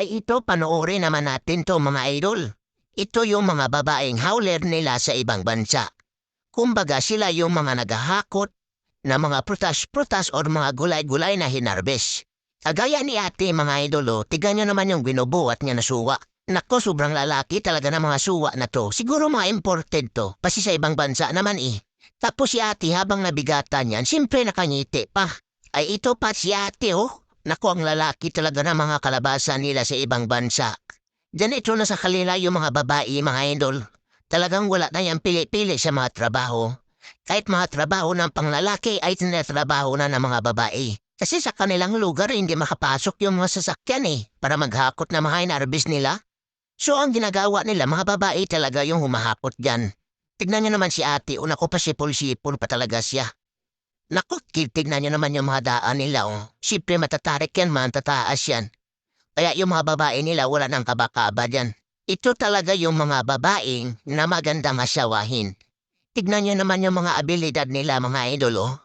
Ay ito, panoorin naman natin to mga idol. Ito yung mga babaeng howler nila sa ibang bansa. Kumbaga sila yung mga naghahakot na mga prutas-prutas or mga gulay-gulay na hinarbes. Kagaya ni ate mga idolo, tigan nyo naman yung binubuhat niya na suwa. Nako, sobrang lalaki talaga ng mga suwa na to. Siguro mga imported to, kasi sa ibang bansa naman eh. Tapos si ate habang nabigatan yan, siyempre nakangiti pa. Ay ito pa si ate oh. Nako, ang lalaki talaga ng mga kalabasa nila sa ibang bansa. Diyan ito na sa kanila yung mga babae, mga idol. Talagang wala na yung pili-pili sa mga trabaho. Kahit mga trabaho ng panglalaki ay tinatrabaho na ng mga babae. Kasi sa kanilang lugar hindi makapasok yung mga sasakyan para maghakot na mga inarbis nila. So ang ginagawa nila, mga babae talaga yung humahakot dyan. Tignan niyo naman si ate, una ko pa sipol-sipol pa talaga siya. Naku, tignan niyo naman yung mga daan nila Siyempre matatarik yan man, tataas yan. Kaya yung mga babae nila wala nang kabakaba dyan. Ito talaga yung mga babaeng na maganda masyawahin. Tignan niyo naman yung mga abilidad nila mga idol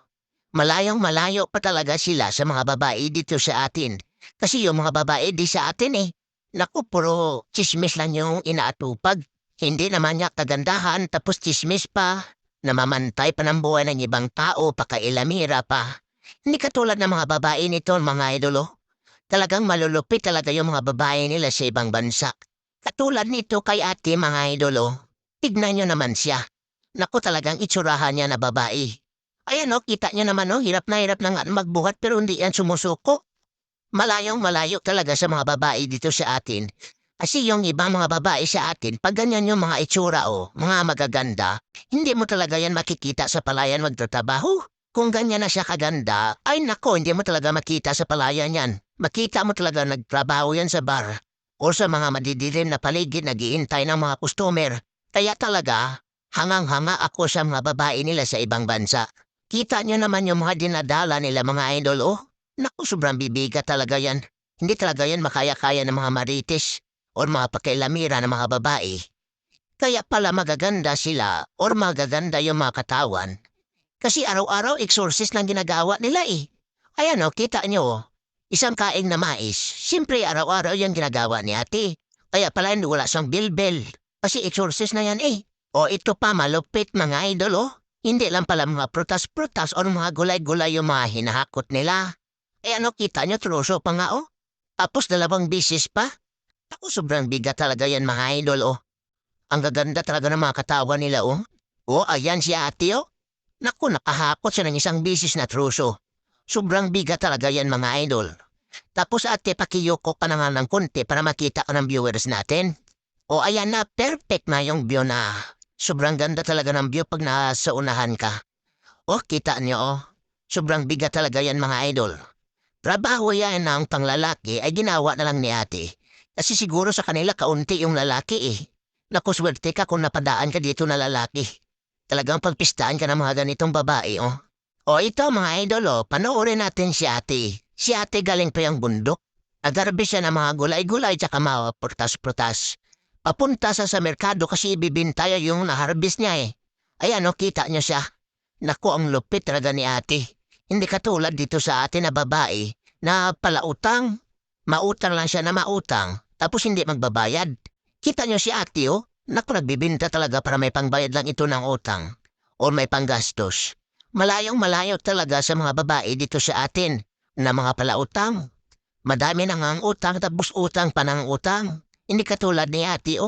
Malayong malayo pa talaga sila sa mga babae dito sa atin. Kasi yung mga babae di sa atin Naku, puro chismis lang yung inaatupag. Hindi naman niya kagandahan tapos chismis pa. Namamantay pa ng buhay ng ibang tao, pakailamira pa. Hindi katulad ng mga babae nito, mga idolo. Talagang malulupit talaga yung mga babae nila sa ibang bansa. Katulad nito kay ate, mga idolo. Tignan nyo naman siya. Naku, talagang itsurahan niya na babae. Ayan kita nyo naman hirap na nga magbuhat pero hindi yan sumusuko. Malayong malayo talaga sa mga babae dito sa atin. Kasi yung ibang mga babae sa atin, pag ganyan yung mga itsura mga magaganda, hindi mo talaga yan makikita sa palayan magtatrabaho. Kung ganyan na siya kaganda, ay nako, hindi mo talaga makita sa palayan yan. Makita mo talaga nagtrabaho yan sa bar o sa mga madidilim na paligid naghihintay ng mga customer. Kaya talaga, hangang-hanga ako sa mga babae nila sa ibang bansa. Kita nyo naman yung mga dinadala nila mga idol Naku, sobrang bibigat talaga yan. Hindi talaga yan makaya-kaya ng mga marites o mga pakailamira ng mga babae. Kaya pala magaganda sila or magaganda yung mga katawan. Kasi araw-araw exorcist lang ginagawa nila Ayan kita nyo isang kaing na mais. Siyempre araw-araw yung ginagawa ni ate. Kaya pala wala siyang bilbel. Kasi exorcist na yan O ito pa malupit mga idol Hindi lang pala mga prutas-prutas o mga gulay-gulay yung mga hinahakot nila. Kita nyo truso pa nga Tapos 2 bisis pa. Ako, sobrang bigat talaga yan mga idol Ang gaganda talaga ng mga katawan nila ayan si ate Naku, nakahakot siya ng 1 bisis na truso. Sobrang bigat talaga yan mga idol. Tapos ate, pakiyoko pa na nga ng konti para makita ko ng viewers natin. Ayan na, perfect na yung view na. Sobrang ganda talaga ng view pag nasa unahan ka. Kita niyo Sobrang bigat talaga yan mga idol. Trabaho yan ng panglalaki ay ginawa na lang ni ate. Kasi siguro sa kanila kaunti yung lalaki Naku, swerte ka kung napadaan ka dito na lalaki. Talagang pagpistaan ka ng mga ganitong babae ito mga idol panoorin natin si ate. Si ate galing pa yung bundok. Agarbe siya ng mga gulay-gulay tsaka mga prutas-prutas. Papunta sa merkado kasi ibibintaya yung naharbis niya Ayan kita niyo siya. Naku, ang lupit talaga ni ate. Hindi katulad dito sa atin na babae na palautang. Mautang lang siya na mautang. Tapos hindi magbabayad. Kita niyo si ate Naku, nagbibinta talaga para may pangbayad lang ito ng utang. O may panggastos. Malayong malayo talaga sa mga babae dito sa atin na mga palautang. Madami na nga ang utang tapos utang pa ng utang. Hindi katulad ni ate